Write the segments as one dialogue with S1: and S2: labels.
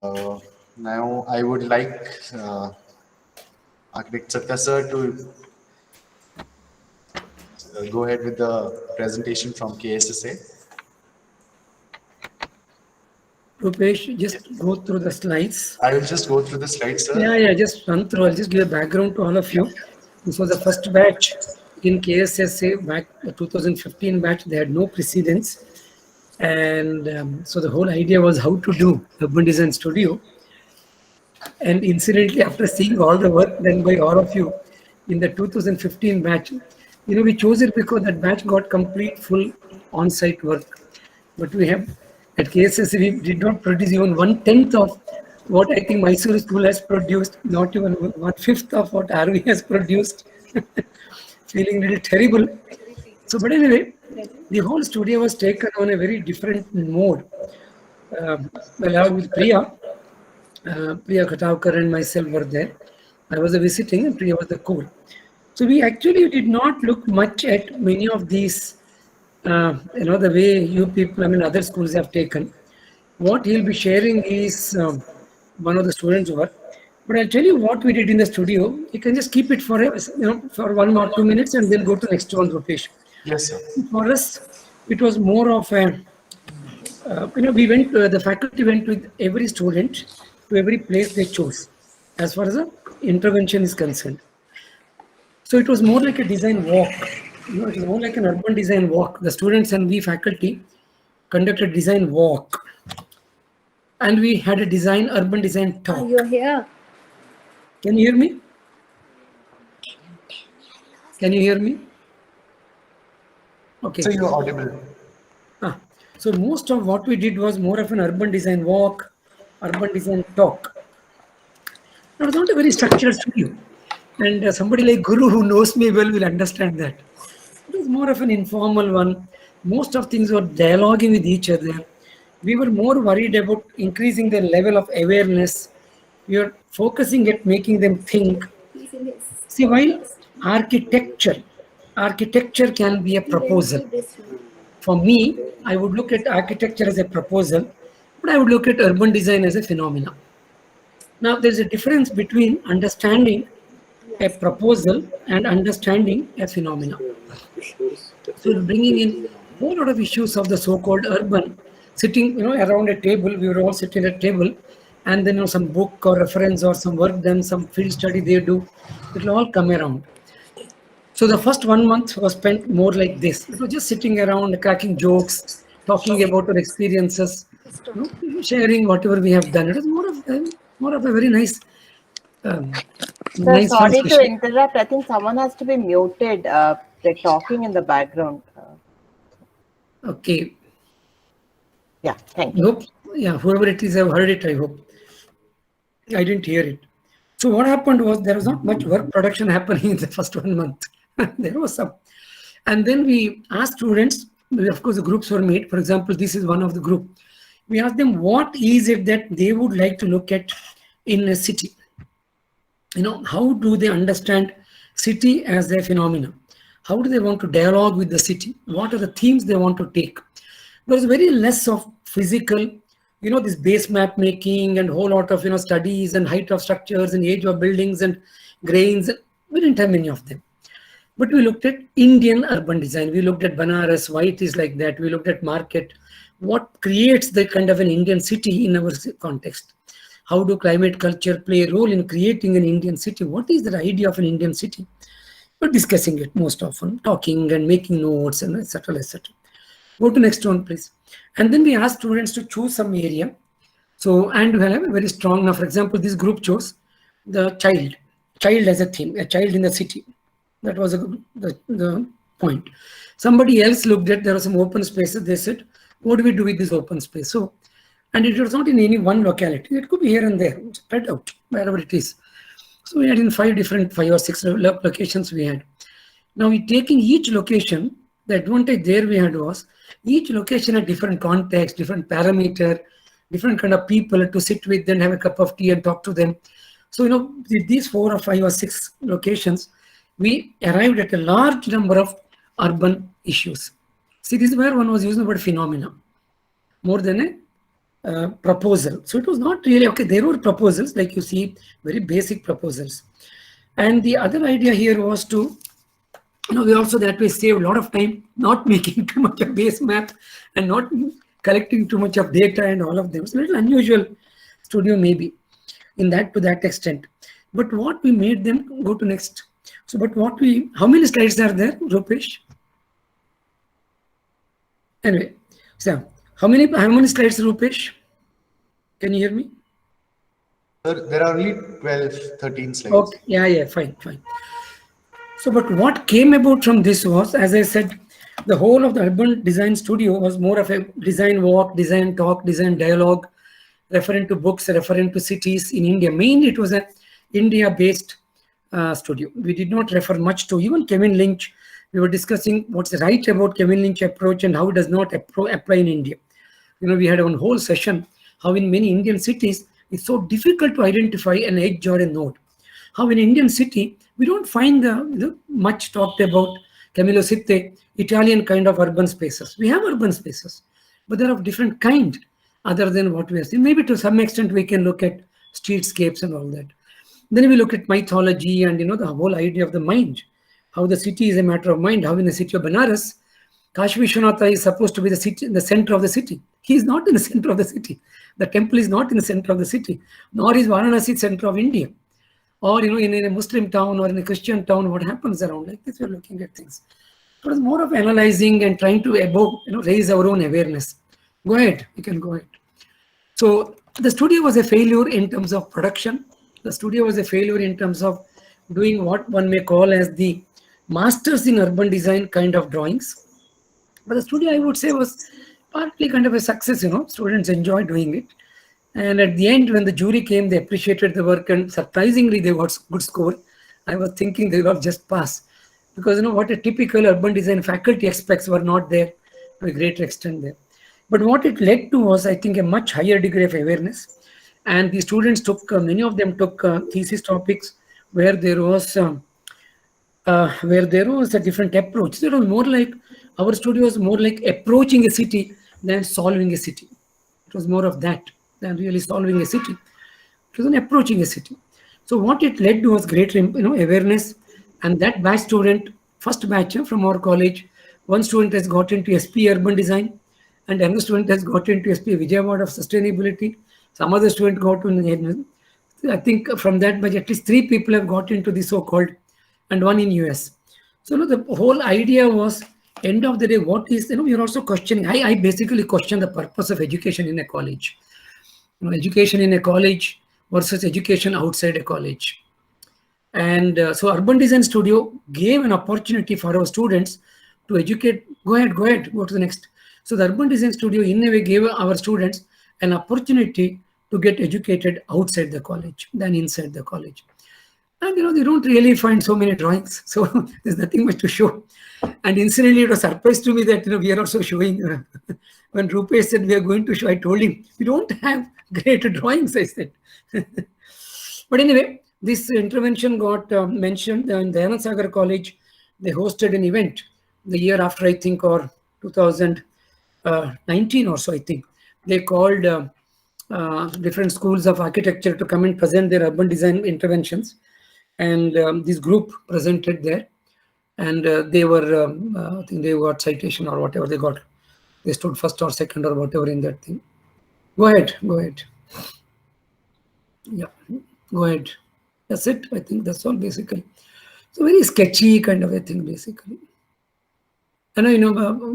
S1: Uh, Now I would like Architect Satya sir to go ahead with the presentation from KSSA.
S2: Rupesh, just go through the slides.
S1: I will just go through the slides,
S2: Yeah,
S1: sir.
S2: yeah, just run through. I'll just give a background to all of you. This was the first batch in KSSA back 2015 batch. They had no precedence. And so the whole idea was how to do urban design studio. And incidentally, after seeing all the work done by all of you in the 2015 batch, we chose it because that batch got complete full on-site work. But we have at KSS, we did not produce even 1/10 of what I think Mysore school has produced, not even 1/5 of what RV has produced. Feeling a little terrible. So, but anyway, the whole studio was taken on a very different mode. Along with Priya Khatavkar and myself were there. I was visiting and Priya was the core. So we actually did not look much at many of these, the way you people, other schools have taken. What he'll be sharing is one of the students' work. But I'll tell you what we did in the studio. You can just keep it for for 1 or 2 minutes and then go to next one, Rupesh.
S1: Yes, sir.
S2: For us, it was more of a the faculty went with every student to every place they chose as far as the intervention is concerned. So it was more like a design walk. It was more like an urban design walk. The students and we faculty conducted design walk. And we had a urban design talk.
S3: You're here.
S2: Can you hear me? Can you hear me? Okay.
S1: So you're audible.
S2: So most of what we did was more of an urban design walk, urban design talk. It was not a very structured studio. And somebody like Guru who knows me well will understand that. It was more of an informal one. Most of things were dialoguing with each other. We were more worried about increasing their level of awareness. We were focusing at making them think. See, while architecture can be a proposal. For me, I would look at architecture as a proposal, but I would look at urban design as a phenomenon. Now, there's a difference between understanding a proposal and understanding a phenomenon. So, bringing in a whole lot of issues of the so-called urban, sitting, around a table, we were all sitting at a table, and then some book or reference or some work done, some field study they do, it will all come around. So the first 1 month was spent more like this. It was just sitting around, cracking jokes, talking about our experiences, sharing whatever we have done. It was more of a very nice,
S3: Sir, sorry to interrupt. I think someone has to be muted. They're talking in the background.
S2: Okay.
S3: Yeah, thank you.
S2: Whoever it is, I've heard it, I hope. I didn't hear it. So what happened was there was not much work production happening in the first 1 month. There was some. And then we asked students, of course, the groups were made. For example, this is one of the group. We asked them what is it that they would like to look at in a city. How do they understand city as a phenomenon? How do they want to dialogue with the city? What are the themes they want to take? There's very less of physical, this base map making and whole lot of, studies and height of structures and age of buildings and grains. We didn't have many of them. But we looked at Indian urban design. We looked at Banaras, why it is like that. We looked at market, what creates the kind of an Indian city in our context. How do climate culture play a role in creating an Indian city? What is the idea of an Indian city? We're discussing it most often, talking and making notes and etc. etc. Go to next one, please. And then we asked students to choose some area. So, and we have a very strong, now, for example, this group chose the child as a theme, a child in the city. That was the point. Somebody else looked at, there were some open spaces. They said, what do we do with this open space? So, and it was not in any one locality. It could be here and there, spread out, wherever it is. So we had in 5 or 6 locations we had. Now, we taking each location, the advantage there we had was, each location had different context, different parameter, different kind of people to sit with, then have a cup of tea and talk to them. So, with these 4 or 5 or 6 locations, we arrived at a large number of urban issues. See, this is where one was using the word phenomena more than a proposal. So it was not really, okay, there were proposals, like you see, very basic proposals. And the other idea here was to, we also that way save a lot of time, not making too much of base map and not collecting too much of data and all of them. It's a little unusual studio maybe in that, to that extent. But what we made them go to next. So, but what we, how many slides are there, Rupesh? Anyway, so how many slides, Rupesh? Can you hear me?
S1: There are only 12, 13 slides.
S2: Okay, yeah, fine. So, but what came about from this was, as I said, the whole of the urban design studio was more of a design walk, design talk, design dialogue, referring to books, referring to cities in India. Mainly it was a India-based studio. We did not refer much to even Kevin Lynch. We were discussing what's right about Kevin Lynch approach and how it does not apply in India. We had a whole session how in many Indian cities, it's so difficult to identify an edge or a node. How in Indian city, we don't find the much talked about Camillo Sitte, Italian kind of urban spaces. We have urban spaces, but they're of different kind other than what we are seeing. Maybe to some extent we can look at streetscapes and all that. Then we look at mythology and the whole idea of the mind, how the city is a matter of mind, how in the city of Banaras, Kashi Vishwanatha is supposed to be the center of the city. He is not in the center of the city. The temple is not in the center of the city, nor is Varanasi center of India. Or in a Muslim town or in a Christian town, what happens around like this? We're looking at things. So it's more of analyzing and trying to raise our own awareness. Go ahead, you can go ahead. So the studio was a failure in terms of production. The studio was a failure in terms of doing what one may call as the masters in urban design kind of drawings. But the studio, I would say, was partly kind of a success. Students enjoyed doing it. And at the end, when the jury came, they appreciated the work and surprisingly, they got good score. I was thinking they will just pass because what a typical urban design faculty expects were not there to a great extent there. But what it led to was, I think, a much higher degree of awareness. And the students took, many of them took thesis topics where there was a different approach. It was more like, our studio was more like approaching a city than solving a city. It was more of that than really solving a city. It was an approaching a city. So what it led to was greater awareness. And that batch student, first batch from our college, one student has got into SP urban design, and another student has got into SP Vijayawada of sustainability. Some other student got into, I think from that batch, at least 3 people have got into the so-called, and one in US. So the whole idea was, end of the day, what is, you're also questioning, I basically question the purpose of education in a college. Education in a college versus education outside a college. And so Urban Design Studio gave an opportunity for our students to educate. Go ahead, go to the next. So the Urban Design Studio in a way gave our students an opportunity to get educated outside the college than inside the college. And they don't really find so many drawings, so there's nothing much to show. And incidentally, it was a surprise to me that we are also showing. When Rupesh said we are going to show, I told him we don't have great drawings. I said, but anyway, this intervention got mentioned in the Anand Sagar College. They hosted an event the year after, I think, or 2019 or so. I think they called different schools of architecture to come and present their urban design interventions. And this group presented there, and they were, I think they got citation or whatever they got. They stood first or second or whatever in that thing. Go ahead. Yeah, go ahead. That's it. I think that's all basically. So very sketchy kind of a thing basically. And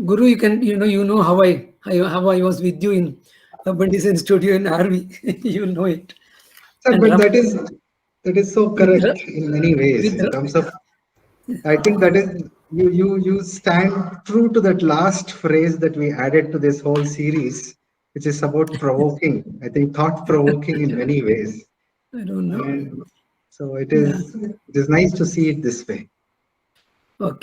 S2: Guru, you can, how I was with you in Urban Design Studio in RV. You know it.
S4: Sir, but that is so correct in many ways in terms of, I think that is, you stand true to that last phrase that we added to this whole series, which is about provoking. I think thought-provoking in many ways.
S2: I don't know.
S4: And so it is nice to see it this way.
S2: Okay.